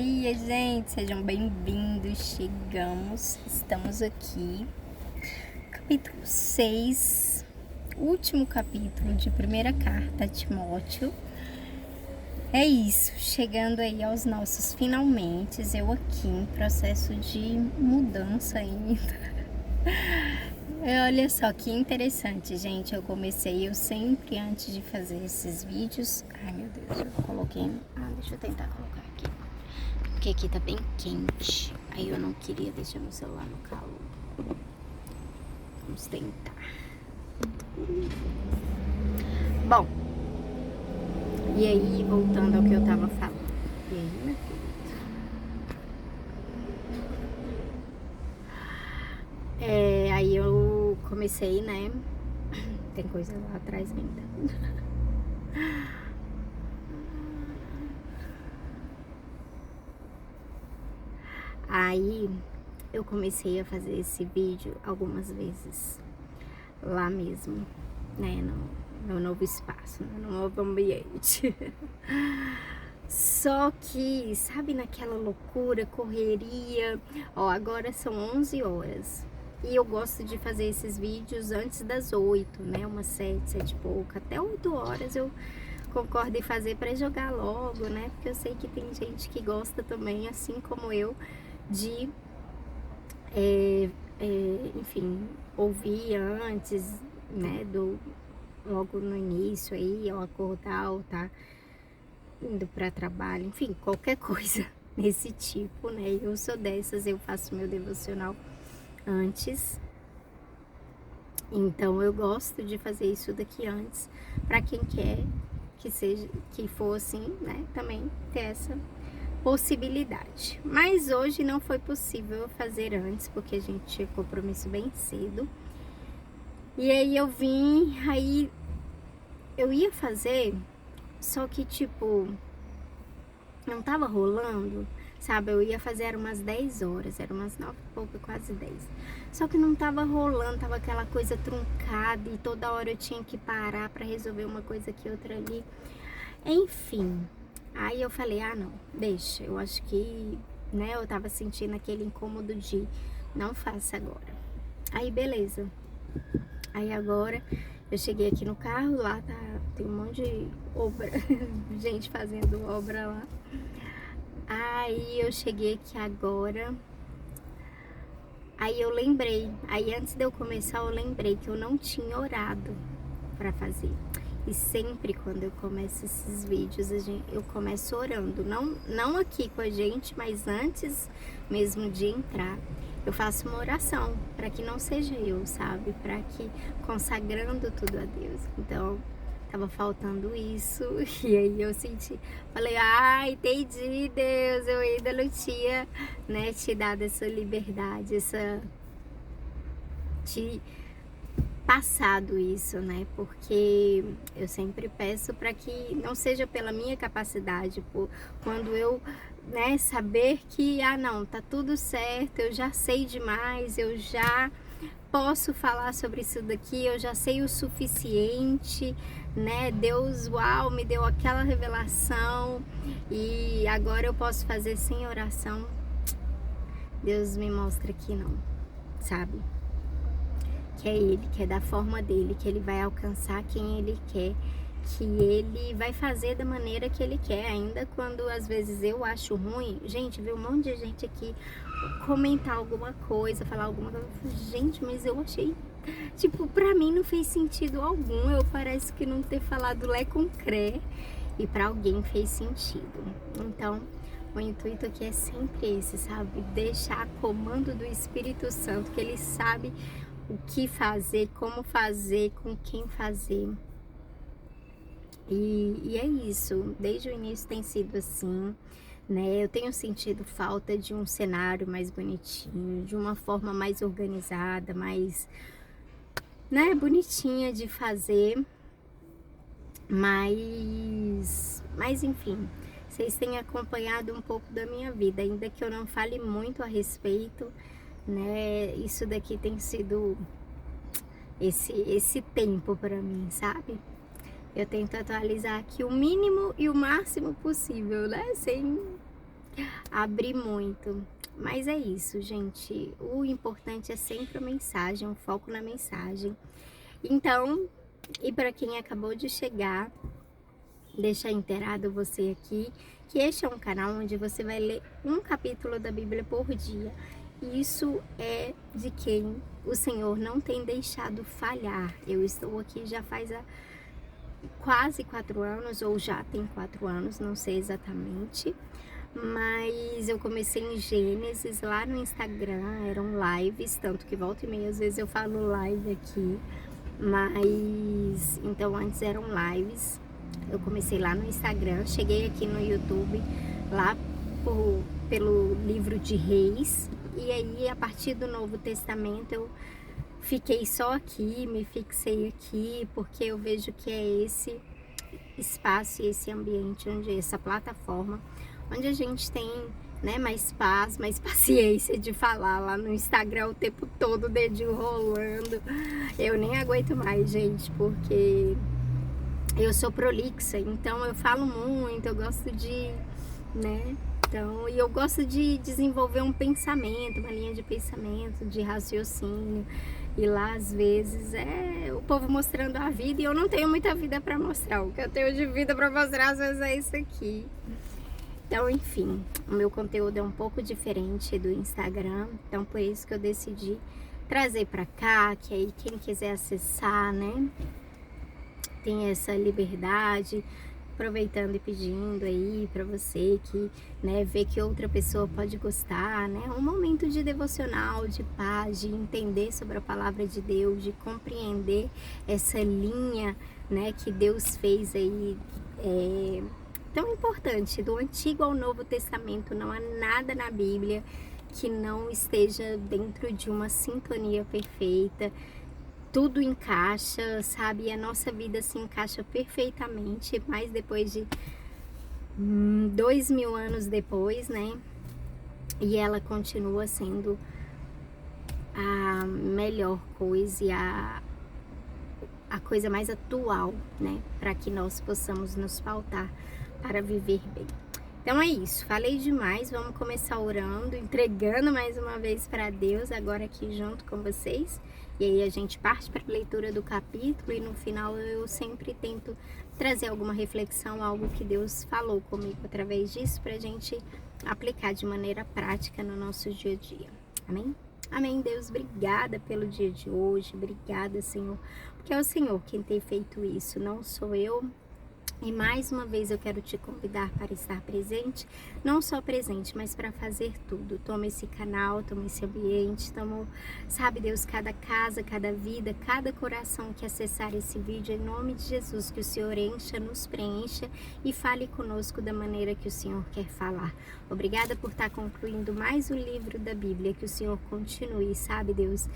dia, gente! Sejam bem-vindos. Estamos aqui. Capítulo 6, último capítulo de primeira carta a Timóteo. É isso, chegando aí aos nossos finalmente. Eu aqui em processo de mudança ainda. Olha só que interessante, gente. Eu sempre antes de fazer esses vídeos. Ai, meu Deus, eu coloquei. Deixa eu tentar colocar aqui. Porque aqui tá bem quente. Aí eu não queria deixar meu celular no calor. Vamos tentar. Bom, e aí, voltando ao que eu tava falando. E aí, meu filho? Aí eu comecei, né? Tem coisa lá atrás ainda. Aí eu comecei a fazer esse vídeo algumas vezes lá mesmo, né, no novo espaço, no novo ambiente. Só que, sabe, naquela loucura, correria, agora são 11 horas. E eu gosto de fazer esses vídeos antes das 8, né, umas 7 e pouco, até 8 horas eu concordo em fazer para jogar logo, né, porque eu sei que tem gente que gosta também, assim como eu, de, enfim, ouvir antes, né, logo no início aí, ao acordar ou tá indo para trabalho, enfim, qualquer coisa desse tipo, né, eu sou dessas, eu faço meu devocional antes, então eu gosto de fazer isso daqui antes, para quem quer que for assim, né, também ter essa possibilidade. Mas hoje não foi possível fazer antes, porque a gente tinha compromisso bem cedo. E aí eu vim, aí eu ia fazer, só que tipo, não tava rolando, sabe? Eu ia fazer, era umas 10 horas, era umas 9 e pouco, quase 10. Só que não tava rolando, tava aquela coisa truncada e toda hora eu tinha que parar pra resolver uma coisa aqui, outra ali. Enfim, aí eu falei, não, deixa, eu acho que, né, eu tava sentindo aquele incômodo de não faça agora. Aí beleza, aí agora eu cheguei aqui no carro, lá tem um monte de obra, gente fazendo obra lá. Aí eu cheguei aqui agora, aí eu lembrei, aí antes de eu começar eu lembrei que eu não tinha orado pra fazer. E sempre quando eu começo esses vídeos, eu começo orando, não aqui com a gente, mas antes mesmo de entrar, eu faço uma oração, para que não seja eu, sabe? Para que, consagrando tudo a Deus. Então, tava faltando isso, e aí eu falei, entendi, Deus, eu ainda não tinha, né, te dado essa liberdade, passado isso, né? Porque eu sempre peço para que não seja pela minha capacidade, quando eu, né, saber que não, tá tudo certo, eu já sei demais, eu já posso falar sobre isso daqui, eu já sei o suficiente, né? Deus, me deu aquela revelação e agora eu posso fazer sem oração. Deus me mostra que não, sabe? Que é Ele, que é da forma dele, que Ele vai alcançar quem Ele quer, que Ele vai fazer da maneira que Ele quer, ainda quando às vezes eu acho ruim. Gente, vê um monte de gente aqui comentar alguma coisa, falar alguma coisa, gente, mas eu achei, tipo, pra mim não fez sentido algum, eu parece que não ter falado lé com cré, e pra alguém fez sentido. Então, o intuito aqui é sempre esse, sabe? Deixar a comando do Espírito Santo, que Ele sabe o que fazer, como fazer, com quem fazer. E é isso, desde o início tem sido assim, né? Eu tenho sentido falta de um cenário mais bonitinho, de uma forma mais organizada, mais, né, bonitinha de fazer. Mas enfim, vocês têm acompanhado um pouco da minha vida, ainda que eu não fale muito a respeito, né? Isso daqui tem sido esse tempo para mim, sabe? Eu tento atualizar aqui o mínimo e o máximo possível, né? Sem abrir muito. Mas é isso, gente. O importante é sempre a mensagem, o foco na mensagem. Então, e para quem acabou de chegar, deixar inteirado você aqui, que este é um canal onde você vai ler um capítulo da Bíblia por dia. Isso é de quem o Senhor não tem deixado falhar. Eu estou aqui já faz quase 4 anos, ou já tem 4 anos, não sei exatamente. Mas eu comecei em Gênesis lá no Instagram, eram lives, tanto que volta e meia às vezes eu falo live aqui. Mas, então antes eram lives, eu comecei lá no Instagram, cheguei aqui no YouTube, lá pelo livro de Reis, e aí a partir do Novo Testamento eu fiquei só aqui, me fixei aqui, porque eu vejo que é esse espaço e esse ambiente, essa plataforma, onde a gente tem, né, mais paz, mais paciência de falar. Lá no Instagram o tempo todo, o dedinho rolando, eu nem aguento mais, gente, porque eu sou prolixa, então eu falo muito, eu gosto de, né, então, e eu gosto de desenvolver um pensamento, uma linha de pensamento, de raciocínio, e lá às vezes é o povo mostrando a vida e eu não tenho muita vida para mostrar, o que eu tenho de vida para mostrar às vezes é isso aqui. Então, enfim, o meu conteúdo é um pouco diferente do Instagram, então por isso que eu decidi trazer para cá, que aí quem quiser acessar, né, tem essa liberdade, aproveitando e pedindo aí para você que, né, vê que outra pessoa pode gostar, né, um momento de devocional, de paz, de entender sobre a palavra de Deus, de compreender essa linha, né, que Deus fez aí, tão importante, do Antigo ao Novo Testamento. Não há nada na Bíblia que não esteja dentro de uma sintonia perfeita, tudo encaixa, sabe? E a nossa vida se encaixa perfeitamente, mas depois de 2000 anos depois, né? E ela continua sendo a melhor coisa e a coisa mais atual, né? Para que nós possamos nos pautar para viver bem. Então é isso, falei demais, vamos começar orando, entregando mais uma vez para Deus, agora aqui junto com vocês. E aí a gente parte para a leitura do capítulo e no final eu sempre tento trazer alguma reflexão, algo que Deus falou comigo através disso, para a gente aplicar de maneira prática no nosso dia a dia. Amém? Amém, Deus, obrigada pelo dia de hoje, obrigada, Senhor, porque é o Senhor quem tem feito isso, não sou eu. E mais uma vez eu quero te convidar para estar presente, não só presente, mas para fazer tudo. Toma esse canal, toma esse ambiente, toma, sabe, Deus, cada casa, cada vida, cada coração que acessar esse vídeo, em nome de Jesus, que o Senhor encha, nos preencha e fale conosco da maneira que o Senhor quer falar. Obrigada por estar concluindo mais o livro da Bíblia, que o Senhor continue, sabe, Deus,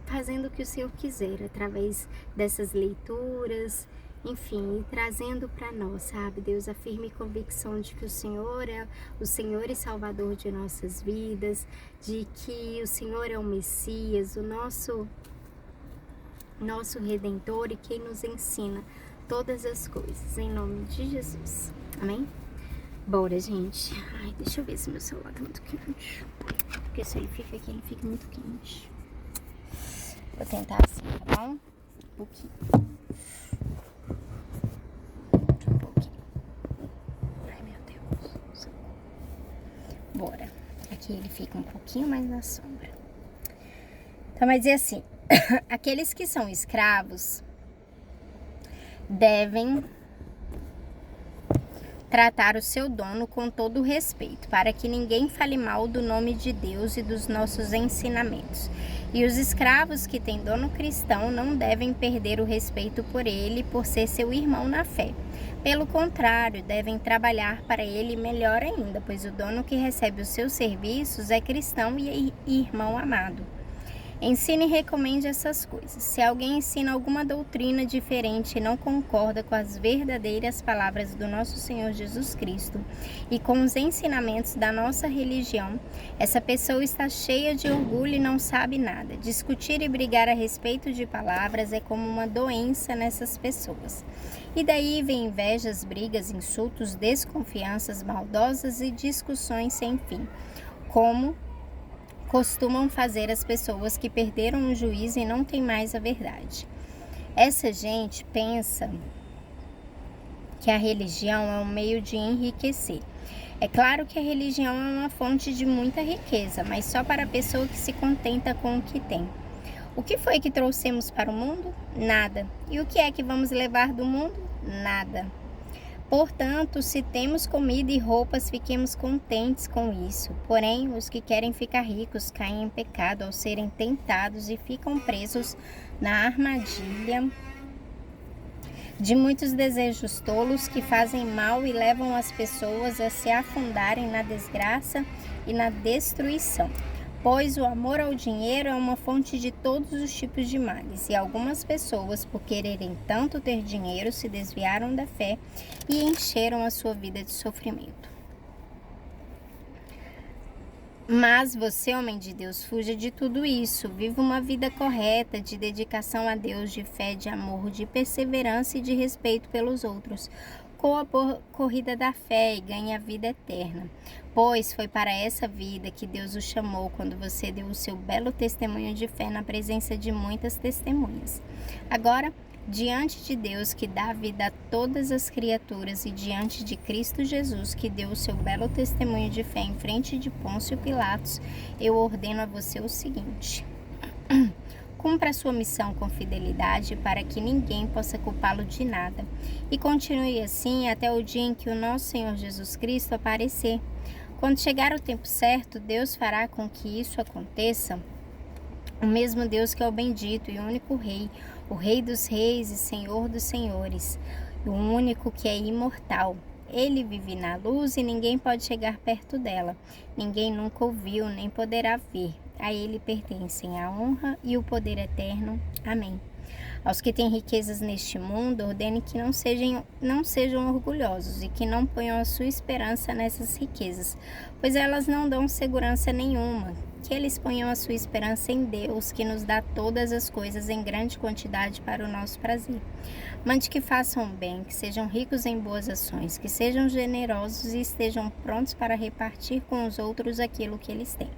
fazendo o que o Senhor quiser, através dessas leituras, enfim, e trazendo para nós, sabe, Deus, a firme convicção de que o Senhor é o Senhor e Salvador de nossas vidas, de que o Senhor é o Messias, o nosso Redentor e quem nos ensina todas as coisas, em nome de Jesus. Amém? Bora, gente. Ai, deixa eu ver se meu celular tá muito quente, porque se ele fica aqui, ele fica muito quente. Vou tentar assim, tá bom? Um pouquinho. Bora. Aqui ele fica um pouquinho mais na sombra. Então vai dizer assim: aqueles que são escravos devem tratar o seu dono com todo respeito, para que ninguém fale mal do nome de Deus e dos nossos ensinamentos. E os escravos que têm dono cristão não devem perder o respeito por ele, por ser seu irmão na fé. Pelo contrário, devem trabalhar para ele melhor ainda, pois o dono que recebe os seus serviços é cristão e irmão amado. Ensine e recomende essas coisas. Se alguém ensina alguma doutrina diferente e não concorda com as verdadeiras palavras do nosso Senhor Jesus Cristo e com os ensinamentos da nossa religião, essa pessoa está cheia de orgulho e não sabe nada. Discutir e brigar a respeito de palavras é como uma doença nessas pessoas. E daí vem invejas, brigas, insultos, desconfianças maldosas e discussões sem fim, como costumam fazer as pessoas que perderam o juízo e não têm mais a verdade. Essa gente pensa que a religião é um meio de enriquecer. É claro que a religião é uma fonte de muita riqueza, mas só para a pessoa que se contenta com o que tem. O que foi que trouxemos para o mundo? Nada. E o que é que vamos levar do mundo? Nada. Portanto, se temos comida e roupas, fiquemos contentes com isso. Porém, os que querem ficar ricos caem em pecado ao serem tentados e ficam presos na armadilha de muitos desejos tolos que fazem mal e levam as pessoas a se afundarem na desgraça e na destruição. Pois o amor ao dinheiro é uma fonte de todos os tipos de males, e algumas pessoas, por quererem tanto ter dinheiro, se desviaram da fé e encheram a sua vida de sofrimento. Mas você, homem de Deus, fuja de tudo isso. Viva uma vida correta, de dedicação a Deus, de fé, de amor, de perseverança e de respeito pelos outros. Corra a corrida da fé e ganhe a vida eterna. Pois foi para essa vida que Deus o chamou quando você deu o seu belo testemunho de fé na presença de muitas testemunhas. Agora, diante de Deus que dá vida a todas as criaturas e diante de Cristo Jesus que deu o seu belo testemunho de fé em frente de Pôncio Pilatos, eu ordeno a você o seguinte: cumpra a sua missão com fidelidade para que ninguém possa culpá-lo de nada e continue assim até o dia em que o nosso Senhor Jesus Cristo aparecer. Quando chegar o tempo certo, Deus fará com que isso aconteça. O mesmo Deus que é o bendito e único Rei, o Rei dos reis e Senhor dos senhores, o único que é imortal. Ele vive na luz e ninguém pode chegar perto dela. Ninguém nunca ouviu, nem poderá ver. A ele pertencem a honra e o poder eterno. Amém. Aos que têm riquezas neste mundo, ordene que não sejam orgulhosos e que não ponham a sua esperança nessas riquezas, pois elas não dão segurança nenhuma. Que eles ponham a sua esperança em Deus, que nos dá todas as coisas em grande quantidade para o nosso prazer. Mande que façam bem, que sejam ricos em boas ações, que sejam generosos e estejam prontos para repartir com os outros aquilo que eles têm.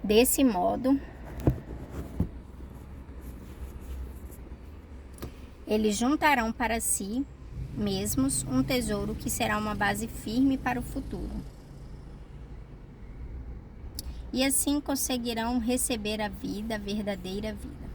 Desse modo, eles juntarão para si mesmos um tesouro que será uma base firme para o futuro. E assim conseguirão receber a vida, a verdadeira vida.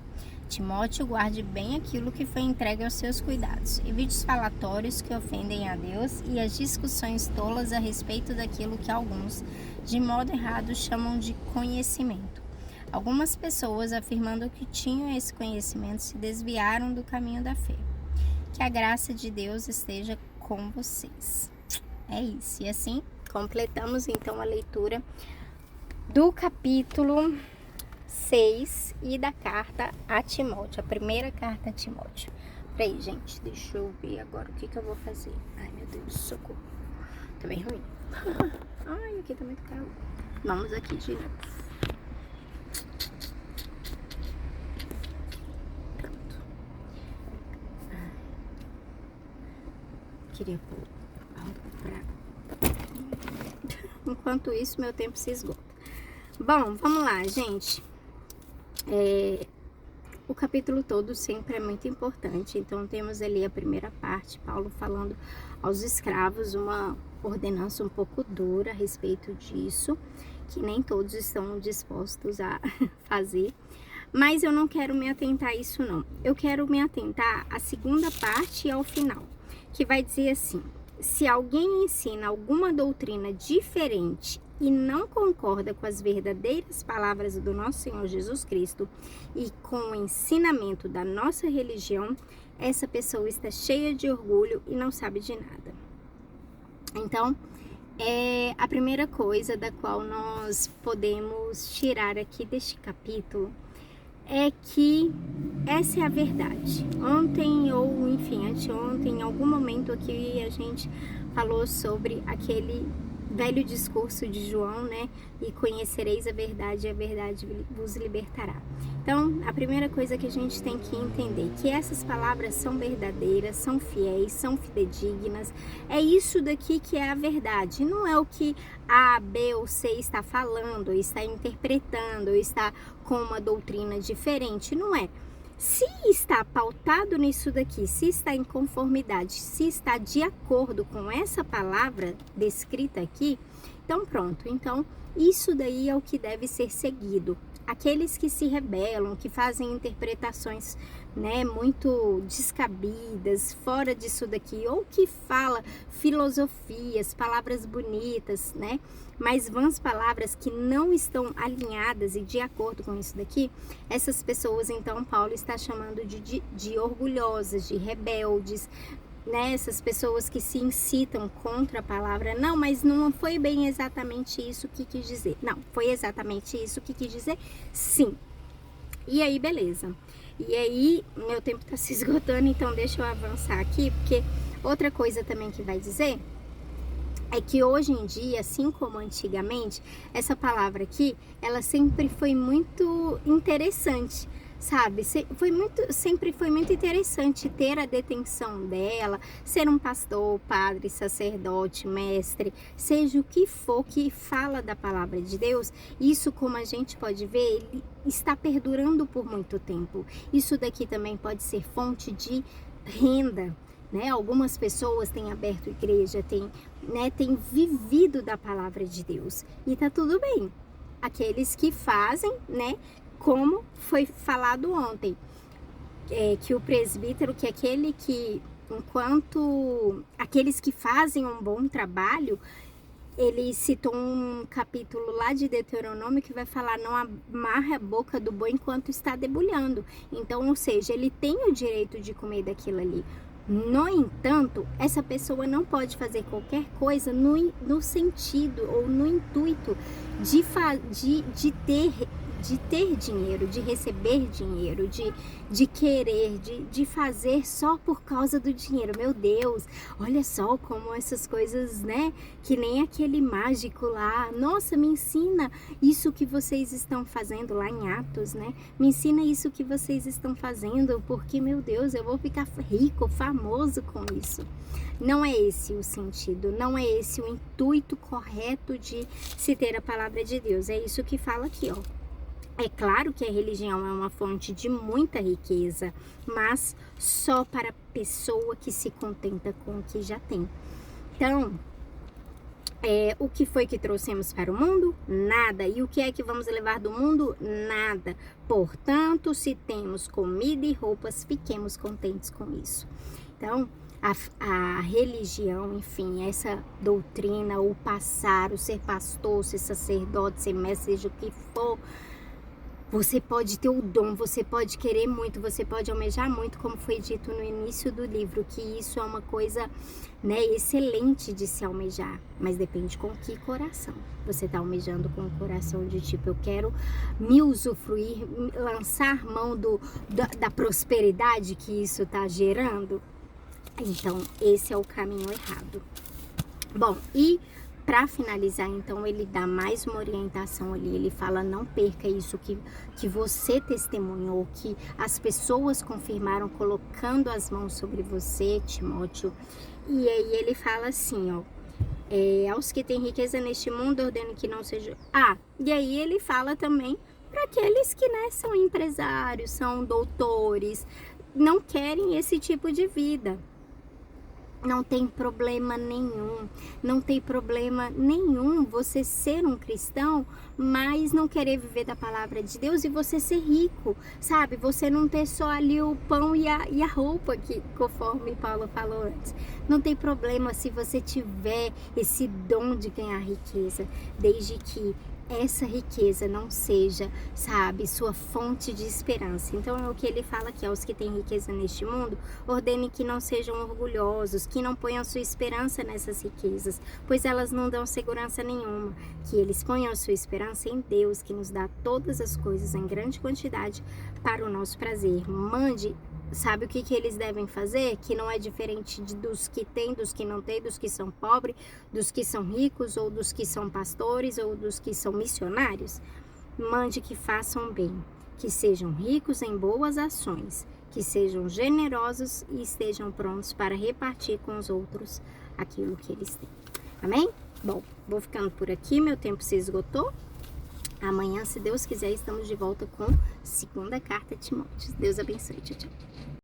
Timóteo, guarde bem aquilo que foi entregue aos seus cuidados. Evite os falatórios que ofendem a Deus e as discussões tolas a respeito daquilo que alguns, de modo errado, chamam de conhecimento. Algumas pessoas, afirmando que tinham esse conhecimento, se desviaram do caminho da fé. Que a graça de Deus esteja com vocês. É isso. E assim, completamos então a leitura do capítulo 6 e da carta a Timóteo, a primeira carta a Timóteo. Peraí, gente, deixa eu ver agora o que eu vou fazer. Ai, meu Deus, socorro. Tá bem ruim. Ai, aqui tá muito calor. Vamos aqui de novo. Queria pôr algo pra... Enquanto isso, meu tempo se esgota. Bom, vamos lá, gente. O capítulo todo sempre é muito importante. Então, temos ali a primeira parte, Paulo falando aos escravos, uma ordenança um pouco dura a respeito disso, que nem todos estão dispostos a fazer. Mas eu não quero me atentar a isso, não. Eu quero me atentar à segunda parte e ao final, que vai dizer assim: se alguém ensina alguma doutrina diferente e não concorda com as verdadeiras palavras do nosso Senhor Jesus Cristo e com o ensinamento da nossa religião, essa pessoa está cheia de orgulho e não sabe de nada. Então, A primeira coisa da qual nós podemos tirar aqui deste capítulo é que essa é a verdade. Ontem ou enfim, anteontem, em algum momento aqui a gente falou sobre aquele velho discurso de João, né? E conhecereis a verdade vos libertará. Então, a primeira coisa que a gente tem que entender é que essas palavras são verdadeiras, são fiéis, são fidedignas. É isso daqui que é a verdade. Não é o que A, B ou C está falando, ou está interpretando, ou está com uma doutrina diferente. Não é. Se está pautado nisso daqui, se está em conformidade, se está de acordo com essa palavra descrita aqui, então pronto. Então isso daí é o que deve ser seguido. Aqueles que se rebelam, que fazem interpretações, né, muito descabidas, fora disso daqui, ou que fala filosofias, palavras bonitas, né, mas vãs palavras que não estão alinhadas e de acordo com isso daqui, essas pessoas, então, Paulo está chamando de orgulhosas, de rebeldes, né, essas pessoas que se incitam contra a palavra. Não, mas não foi bem exatamente isso que quis dizer. Não, foi exatamente isso que quis dizer, sim. E aí, beleza. E aí, meu tempo tá se esgotando, então deixa eu avançar aqui, porque outra coisa também que vai dizer é que hoje em dia, assim como antigamente, essa palavra aqui, ela sempre foi muito interessante, sabe? Sempre foi muito interessante ter a detenção dela, ser um pastor, padre, sacerdote, mestre, seja o que for que fala da palavra de Deus. Isso, como a gente pode ver, ele está perdurando por muito tempo. Isso daqui também pode ser fonte de renda, né? Algumas pessoas têm aberto igreja, têm vivido da palavra de Deus, e tá tudo bem. Aqueles que fazem, né, como foi falado ontem, que o presbítero, que aquele que, enquanto aqueles que fazem um bom trabalho, ele citou um capítulo lá de Deuteronômio que vai falar: não amarre a boca do boi enquanto está debulhando. Então, ou seja, ele tem o direito de comer daquilo ali. No entanto, essa pessoa não pode fazer qualquer coisa no sentido ou no intuito de ter dinheiro, de receber dinheiro, de querer, de fazer só por causa do dinheiro. Meu Deus, olha só como essas coisas, né? Que nem aquele mágico lá. Nossa, me ensina isso que vocês estão fazendo lá em Atos, né? Me ensina isso que vocês estão fazendo, porque, meu Deus, eu vou ficar rico, famoso com isso. Não é esse o sentido, não é esse o intuito correto de se ter a palavra de Deus. É isso que fala aqui, ó. É claro que a religião é uma fonte de muita riqueza, mas só para a pessoa que se contenta com o que já tem. Então, o que foi que trouxemos para o mundo? Nada. E o que é que vamos levar do mundo? Nada. Portanto, se temos comida e roupas, fiquemos contentes com isso. Então, a religião, enfim, essa doutrina, o passar, o ser pastor, ser sacerdote, ser mestre, seja o que for, você pode ter o dom, você pode querer muito, você pode almejar muito, como foi dito no início do livro, que isso é uma coisa, né, excelente de se almejar, mas depende com que coração. Você está almejando com o coração de tipo, eu quero me usufruir, lançar mão da prosperidade que isso está gerando? Então, esse é o caminho errado. Bom, e para finalizar, então, ele dá mais uma orientação ali. Ele fala: não perca isso que você testemunhou, que as pessoas confirmaram colocando as mãos sobre você, Timóteo. E aí ele fala assim, ó: aos que têm riqueza neste mundo, ordeno que não seja... e aí ele fala também para aqueles que, né, são empresários, são doutores, não querem esse tipo de vida. Não tem problema nenhum, não tem problema nenhum você ser um cristão, mas não querer viver da palavra de Deus e você ser rico, sabe? Você não ter só ali o pão e a roupa, que, conforme Paulo falou antes. Não tem problema se você tiver esse dom de ganhar riqueza, desde que essa riqueza não seja, sabe, sua fonte de esperança. Então é o que ele fala aqui, aos que têm riqueza neste mundo, ordene que não sejam orgulhosos, que não ponham sua esperança nessas riquezas, pois elas não dão segurança nenhuma, que eles ponham sua esperança em Deus, que nos dá todas as coisas em grande quantidade para o nosso prazer. Mande. Sabe o que eles devem fazer? Que não é diferente dos que têm, dos que não têm, dos que são pobres, dos que são ricos, ou dos que são pastores, ou dos que são missionários. Mande que façam bem, que sejam ricos em boas ações, que sejam generosos e estejam prontos para repartir com os outros aquilo que eles têm. Amém? Bom, vou ficando por aqui, meu tempo se esgotou. Amanhã, se Deus quiser, estamos de volta com segunda carta a Timóteo. Deus abençoe. Tchau, tchau.